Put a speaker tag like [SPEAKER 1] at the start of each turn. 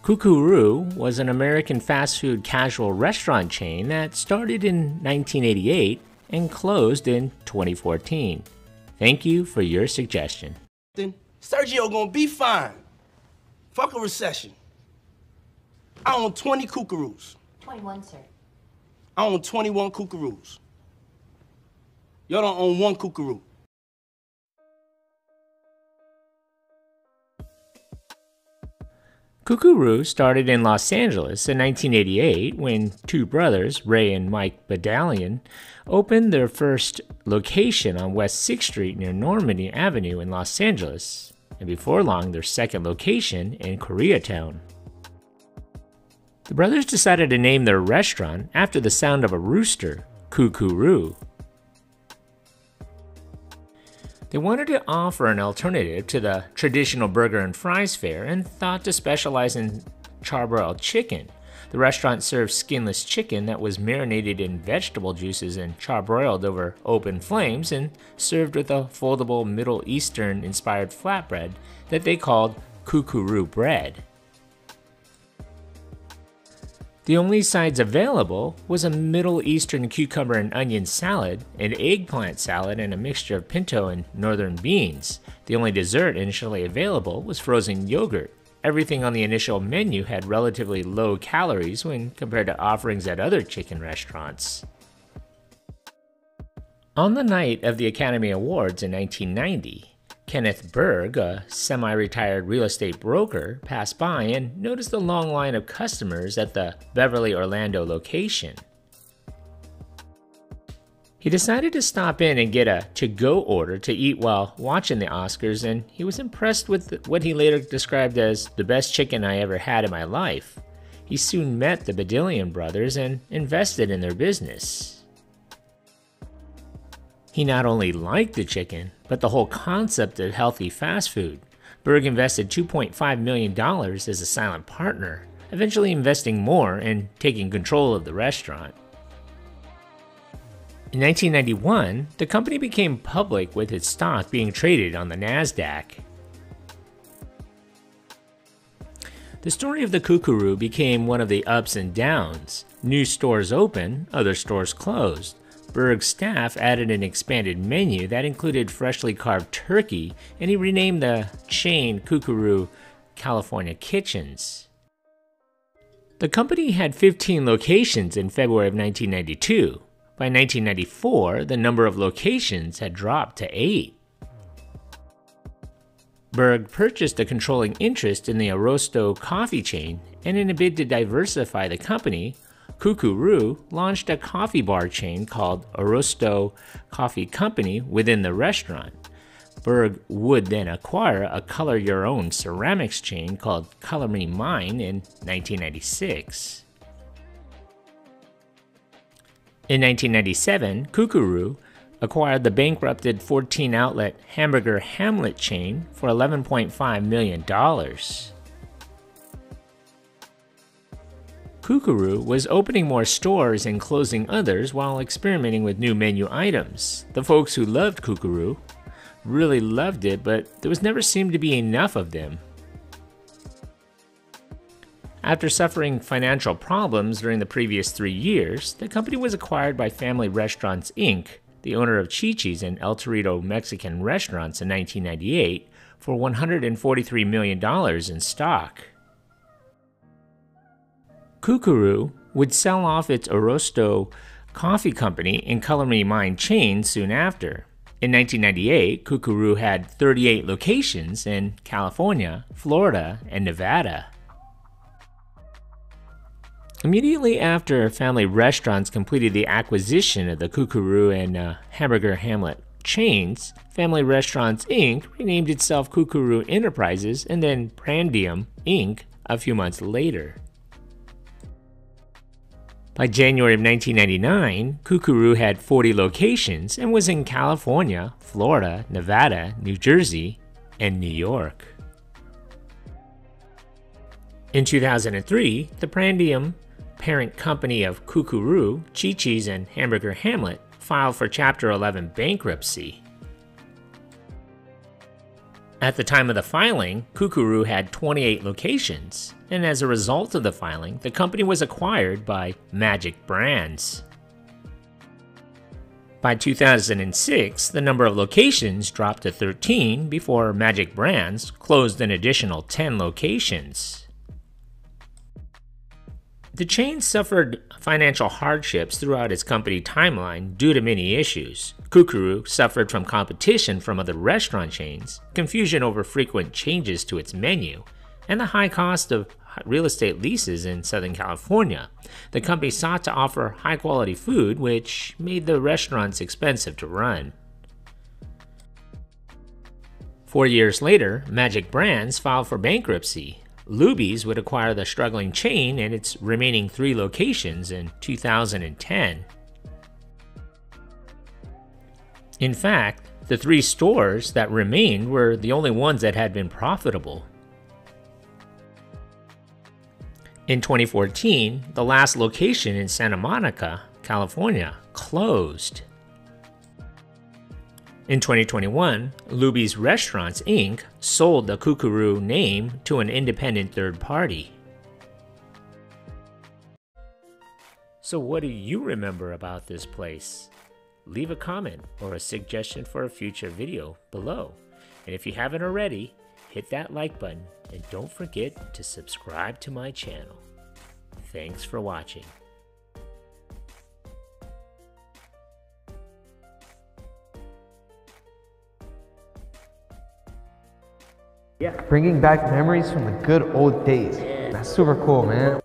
[SPEAKER 1] Koo Koo Roo was an American fast food casual restaurant chain that started in 1988 and closed in 2014. Thank you for your suggestion.
[SPEAKER 2] Sergio gonna be fine. Fuck a recession. I own 20 Koo Koo Roos.
[SPEAKER 3] 21, sir.
[SPEAKER 2] I own 21 Koo Koo Roos. Y'all don't own one Koo Koo Roo.
[SPEAKER 1] Koo Koo Roo started in Los Angeles in 1988 when two brothers, Ray and Mike Badalian, opened their first location on West 6th Street near Normandy Avenue in Los Angeles, and before long their second location in Koreatown. The brothers decided to name their restaurant after the sound of a rooster, Koo Koo Roo. They wanted to offer an alternative to the traditional burger and fries fare and thought to specialize in charbroiled chicken. The restaurant served skinless chicken that was marinated in vegetable juices and charbroiled over open flames and served with a foldable Middle Eastern-inspired flatbread that they called Koo Koo Roo bread. The only sides available was a Middle Eastern cucumber and onion salad, an eggplant salad, and a mixture of pinto and northern beans. The only dessert initially available was frozen yogurt. Everything on the initial menu had relatively low calories when compared to offerings at other chicken restaurants. On the night of the Academy Awards in 1990, Kenneth Berg, a semi-retired real estate broker, passed by and noticed the long line of customers at the Beverly, Orlando location. He decided to stop in and get a to-go order to eat while watching the Oscars, and he was impressed with what he later described as the best chicken I ever had in my life. He soon met the Badalian brothers and invested in their business. He not only liked the chicken, but the whole concept of healthy fast food. Berg invested $2.5 million as a silent partner, eventually investing more and taking control of the restaurant. In 1991, the company became public with its stock being traded on the NASDAQ. The story of the Koo Koo Roo became one of the ups and downs. New stores opened, other stores closed. Berg's staff added an expanded menu that included freshly carved turkey, and he renamed the chain Koo Koo Roo California Kitchens. The company had 15 locations in February of 1992. By 1994, the number of locations had dropped to 8. Berg purchased a controlling interest in the Arrosto coffee chain, and in a bid to diversify the company, Koo Koo Roo launched a coffee bar chain called Arrosto Coffee Company within the restaurant. Berg would then acquire a Color Your Own ceramics chain called Color Me Mine in 1996. In 1997, Koo Koo Roo acquired the bankrupted 14-outlet Hamburger Hamlet chain for $11.5 million. Koo Koo Roo was opening more stores and closing others while experimenting with new menu items. The folks who loved Koo Koo Roo really loved it, but there was never seemed to be enough of them. After suffering financial problems during the previous 3 years, the company was acquired by Family Restaurants Inc., the owner of Chi-Chi's and El Torito Mexican restaurants in 1998, for $143 million in stock. Koo Koo Roo would sell off its Arrosto Coffee Company and Color Me Mine chain soon after. In 1998, Koo Koo Roo had 38 locations in California, Florida, and Nevada. Immediately after Family Restaurants completed the acquisition of the Koo Koo Roo and Hamburger Hamlet chains, Family Restaurants Inc. renamed itself Koo Koo Roo Enterprises and then Prandium Inc. a few months later. By January of 1999, Koo Koo Roo had 40 locations and was in California, Florida, Nevada, New Jersey, and New York. In 2003, the Prandium, parent company of Koo Koo Roo, Chi-Chi's, and Hamburger Hamlet, filed for Chapter 11 bankruptcy. At the time of the filing, Koo Koo Roo had 28 locations, and as a result of the filing, the company was acquired by Magic Brands. By 2006, the number of locations dropped to 13 before Magic Brands closed an additional 10 locations. The chain suffered financial hardships throughout its company timeline due to many issues. Koo Koo Roo suffered from competition from other restaurant chains, confusion over frequent changes to its menu, and the high cost of real estate leases in Southern California. The company sought to offer high-quality food, which made the restaurants expensive to run. 4 years later, Magic Brands filed for bankruptcy. Luby's would acquire the struggling chain and its remaining 3 locations in 2010. In fact, the 3 stores that remained were the only ones that had been profitable. In 2014, the last location in Santa Monica, California, closed. In 2021, Luby's Restaurants, Inc. sold the Koo Koo Roo name to an independent third party. So what do you remember about this place? Leave a comment or a suggestion for a future video below. And if you haven't already, hit that like button and don't forget to subscribe to my channel. Thanks for watching.
[SPEAKER 3] Yeah, bringing back memories from the good old days. That's super cool, man.